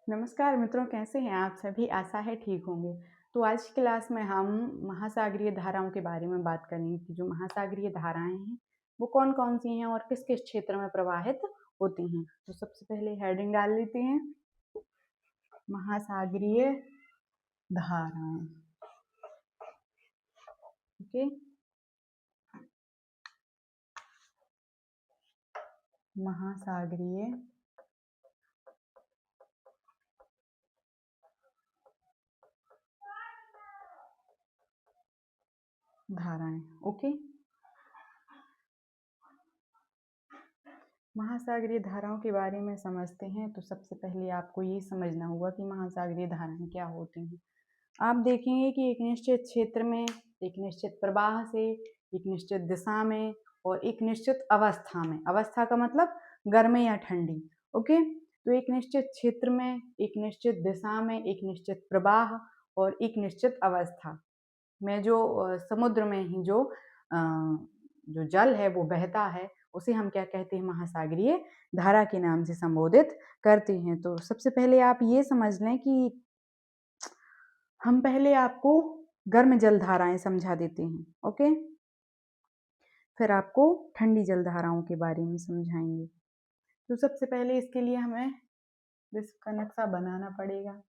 नमस्कार मित्रों, कैसे हैं आप सभी? आशा है ठीक होंगे। तो आज की क्लास में हम महासागरीय धाराओं के बारे में बात करेंगे कि जो महासागरीय धाराएं हैं वो कौन कौन सी हैं और किस किस क्षेत्र में प्रवाहित होती हैं। तो सबसे पहले हेडिंग डाल लेते हैं, महासागरीय धाराएं। ओके, महासागरीय धाराएं। ओके, महासागरीय धाराओं के बारे में समझते हैं। तो सबसे पहले आपको ये समझना होगा कि महासागरीय धाराएं क्या होती हैं। आप देखेंगे कि एक निश्चित क्षेत्र में, एक निश्चित प्रवाह से, एक निश्चित दिशा में और एक निश्चित अवस्था में, अवस्था का मतलब गर्म या ठंडी। ओके, तो एक निश्चित क्षेत्र में, एक निश्चित दिशा में, एक निश्चित प्रवाह और एक निश्चित अवस्था में जो समुद्र में ही जो जल है वो बहता है, उसे हम क्या कहते हैं? महासागरीय धारा के नाम से संबोधित करते हैं। तो सबसे पहले आप ये समझ लें कि हम पहले आपको गर्म जल धाराएं समझा देते हैं। ओके, फिर आपको ठंडी जल धाराओं के बारे में समझाएंगे। तो सबसे पहले इसके लिए हमें विश्व का नक्शा बनाना पड़ेगा।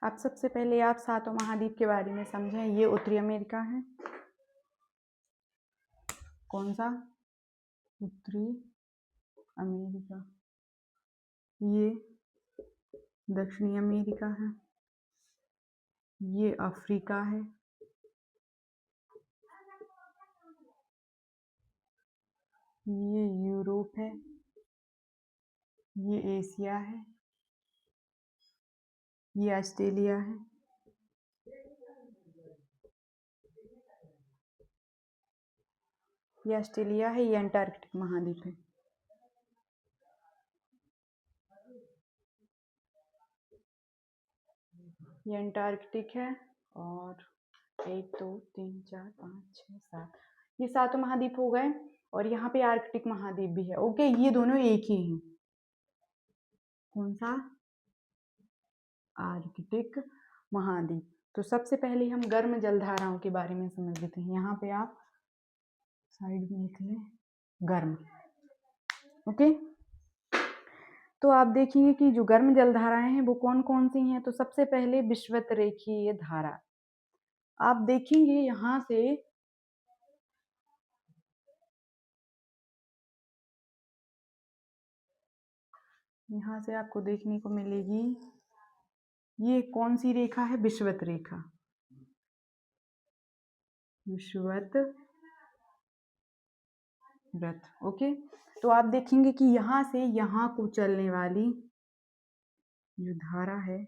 आप सबसे पहले आप सातों महाद्वीप के बारे में समझें। ये उत्तरी अमेरिका है। कौन सा? उत्तरी अमेरिका। ये दक्षिणी अमेरिका है। ये अफ्रीका है। ये यूरोप है। ये एशिया है। ये ऑस्ट्रेलिया है। ये ऑस्ट्रेलिया है। ये अंटार्कटिक महाद्वीप है। ये अंटार्कटिक है। और 1 2 3 4 5 6 7, ये सातों महाद्वीप हो गए। और यहाँ पे आर्कटिक महाद्वीप भी है। ओके, ये दोनों एक ही हैं। कौन सा? आर्कटिक महाद्वीप। तो सबसे पहले हम गर्म जलधाराओं के बारे में समझ लेते हैं। यहाँ पे आप साइड में लिख लें गर्म। ओके, तो आप देखेंगे कि जो गर्म जलधाराएं हैं वो कौन कौन सी हैं। तो सबसे पहले विषुवतरेखीय धारा। आप देखेंगे यहाँ से आपको देखने को मिलेगी, ये कौन सी रेखा है? विषुवत रेखा। विषुवत व्रत। ओके, तो आप देखेंगे कि यहाँ से यहाँ को चलने वाली जो धारा है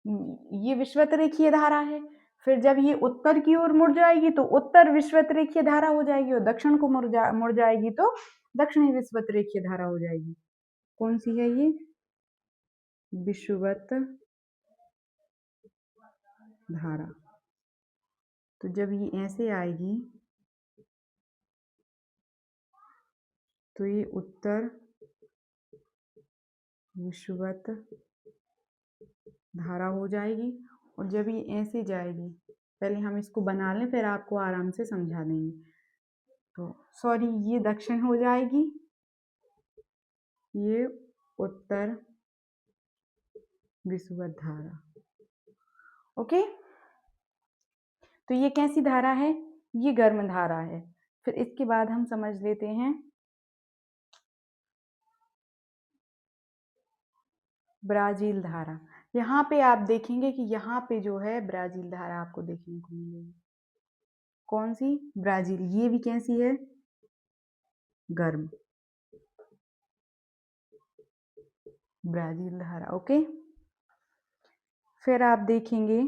ये विषुवत रेखीय धारा है। फिर जब ये उत्तर की ओर मुड़ जाएगी तो उत्तर विषुवत रेखीय धारा हो जाएगी, और दक्षिण को मुड़ जाएगी तो दक्षिणी विषुवत रेखीय धारा हो जाएगी। कौन सी है ये? विषुवत धारा। तो जब ये ऐसे आएगी तो ये उत्तर विषुवत धारा हो जाएगी। और जब ये ऐसे जाएगी, पहले हम इसको बना लें फिर आपको आराम से समझा देंगे। तो सॉरी, ये दक्षिण हो जाएगी, ये उत्तर विषुवत धारा। ओके, तो ये कैसी धारा है? ये गर्म धारा है। फिर इसके बाद हम समझ लेते हैं ब्राजील धारा। यहाँ पे आप देखेंगे कि यहाँ पे जो है ब्राजील धारा आपको देखने को मिलेगी। कौन सी? ब्राजील। ये भी कैसी है? गर्म। ब्राजील धारा। ओके, फिर आप देखेंगे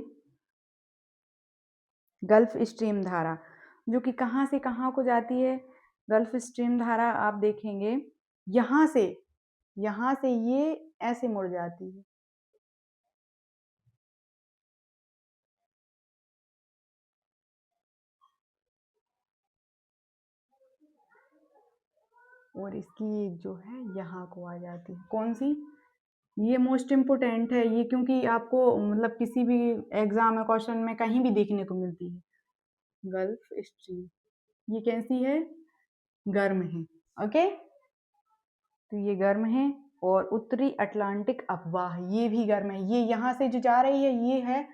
गल्फ स्ट्रीम धारा, जो कि कहाँ से कहाँ को जाती है। गल्फ स्ट्रीम धारा आप देखेंगे यहाँ से ये ऐसे मुड़ जाती है। और इसकी जो है यहाँ को आ जाती है। कौन सी? ये मोस्ट इम्पोर्टेंट है ये, क्योंकि आपको मतलब किसी भी एग्जाम में क्वेश्चन में कहीं भी देखने को मिलती है। गल्फ स्ट्रीम ये कैसी है? गर्म है। ओके, तो ये गर्म है। और उत्तरी अटलांटिक अफवाह ये भी गर्म है। ये यहाँ से जो जा रही है ये है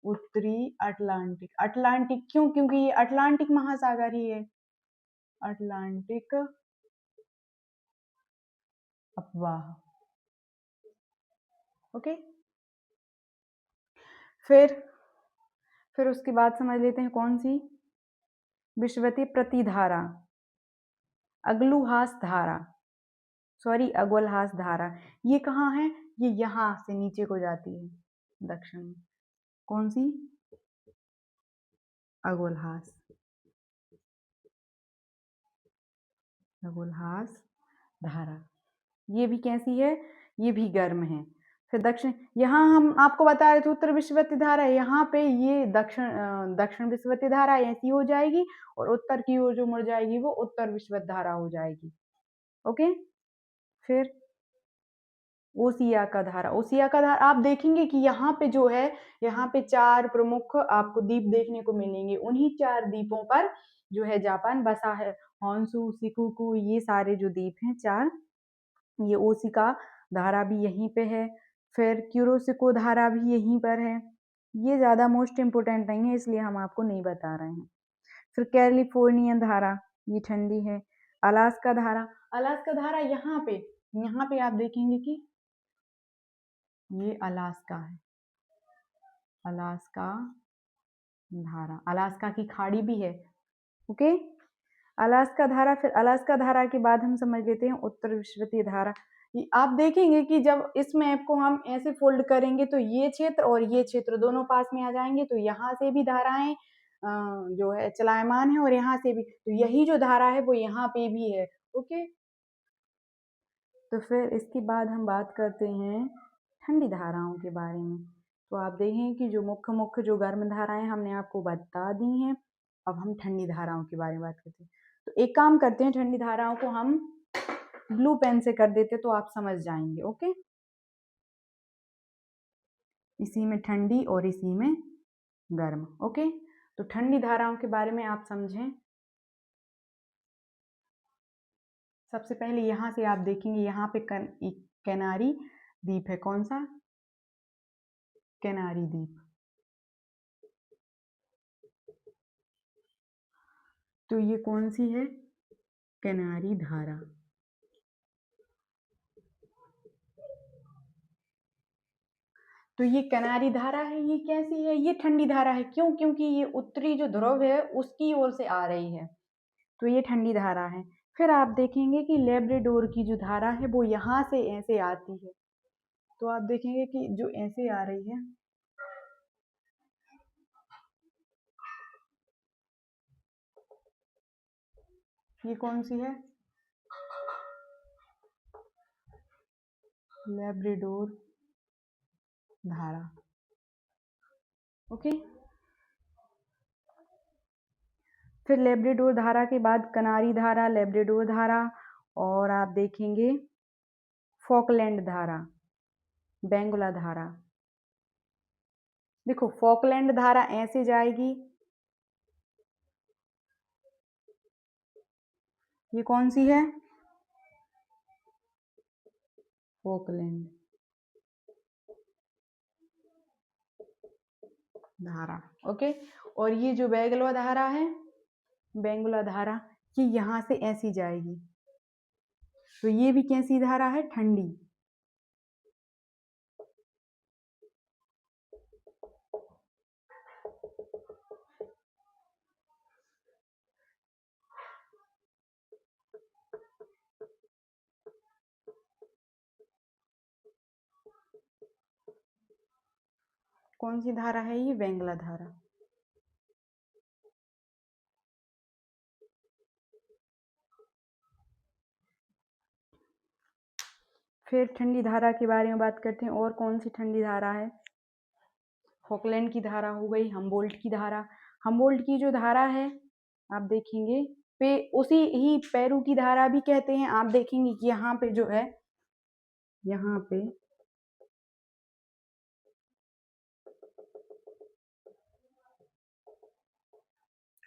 उत्तरी अटलांटिक। अटलांटिक क्यों? क्योंकि ये अटलांटिक महासागर ही है। अटलांटिक अफवाह। ओके, फिर उसके बाद समझ लेते हैं कौन सी? विषुवतीय प्रतिधारा, अगलुहास धारा, सॉरी अगोलहास धारा। ये कहाँ है? ये यहाँ से नीचे को जाती है दक्षिण में। कौन सी? अगोलहास। अगोलहास धारा ये भी कैसी है? ये भी गर्म है। फिर दक्षिण, यहाँ हम आपको बता रहे थे उत्तर विषुवतीय धारा है, यहाँ पे ये दक्षिण विषुवतीय धारा ऐसी हो जाएगी और उत्तर की ओर जो मुड़ जाएगी वो उत्तर विषुवत धारा हो जाएगी। ओके, फिर ओसिया का धारा। ओसिया का धारा आप देखेंगे कि यहाँ पे जो है, यहाँ पे 4 प्रमुख आपको द्वीप देखने को मिलेंगे। उन्हीं 4 द्वीपों पर जो है जापान बसा है। हॉन्शू, शिकुकू, ये सारे जो द्वीप हैं 4, ये ओसिका धारा भी यहीं पे है। फिर क्यूरोसिको धारा भी यहीं पर है। ये ज़्यादा मोस्ट इम्पोर्टेंट नहीं है, इसलिए हम आपको नहीं बता रहे हैं। फिर कैलिफोर्नियन धारा, ये ठंडी है। अलास्का धारा, अलास्का धारा यहाँ पे आप देखेंगे कि ये अलास्का है। अलास्का धारा, अलास्का की खाड़ी भी है। ओके, अलास्का धारा। फिर अलास्का धारा के बाद हम समझ लेते हैं उत्तर विषुवतीय धारा। आप देखेंगे कि जब इस मैप को हम ऐसे फोल्ड करेंगे तो ये क्षेत्र और ये क्षेत्र दोनों पास में आ जाएंगे। तो यहाँ से भी धाराएं जो है चलायमान है और यहाँ से भी, तो यही जो धारा है वो यहाँ पे भी है। ओके, तो फिर इसके बाद हम बात करते हैं ठंडी धाराओं के बारे में। तो आप देखें कि जो मुख्य मुख्य जो गर्म धाराएं हमने आपको बता दी हैं, अब हम ठंडी धाराओं के बारे में बात करते हैं। तो एक काम करते हैं, ठंडी धाराओं को हम ब्लू पेन से कर देते तो आप समझ जाएंगे। ओके, इसी में ठंडी और इसी में गर्म। ओके, तो ठंडी धाराओं के बारे में आप समझें। सबसे पहले यहाँ से आप देखेंगे यहाँ पे कैनारी द्वीप है। कौन सा? कैनारी द्वीप। तो ये कौन सी है? कैनारी धारा। तो ये कैनारी धारा है, ये कैसी है? ये ठंडी धारा है। क्यों? क्योंकि ये उत्तरी जो ध्रुव है उसकी ओर से आ रही है, तो ये ठंडी धारा है। फिर आप देखेंगे कि लेब्राडोर की जो धारा है वो यहाँ से ऐसे आती है। तो आप देखेंगे कि जो ऐसे आ रही है, ये कौन सी है? लैब्राडोर धारा। ओके, फिर लैब्राडोर धारा के बाद कनारी धारा, लैब्राडोर धारा, और आप देखेंगे फॉकलैंड धारा, बेंगुला धारा। देखो फॉकलैंड धारा ऐसे जाएगी, ये कौन सी है, फॉकलैंड धारा। ओके, और ये जो बेंगुला धारा है, बेंगुला धारा, ये यहां से ऐसी जाएगी, तो ये भी कैसी धारा है, ठंडी। कौन सी धारा है ये, बेंगुला धारा। फिर ठंडी धारा के बारे में बात करते हैं, और कौन सी ठंडी धारा है, फॉकलैंड की धारा हो गई, हमबोल्ट की धारा। हमबोल्ट की जो धारा है आप देखेंगे पे उसी ही पेरू की धारा भी कहते हैं। आप देखेंगे कि यहाँ पे जो है, यहाँ पे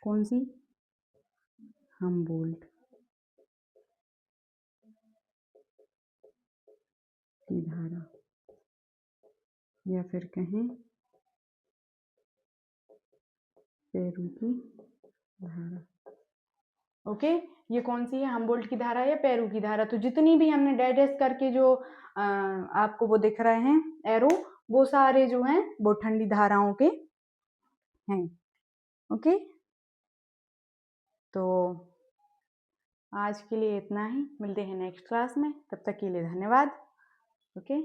कौन सी, हमबोल्ट की धारा, या फिर कहें पेरू की धारा। ओके, ये कौन सी है, हमबोल्ट की धारा या पेरू की धारा। तो जितनी भी हमने डैश करके जो आपको वो दिख रहे हैं एरो, वो सारे जो हैं वो ठंडी धाराओं के हैं। ओके, तो आज के लिए इतना ही, मिलते हैं नेक्स्ट क्लास में, तब तक के लिए धन्यवाद। ओके।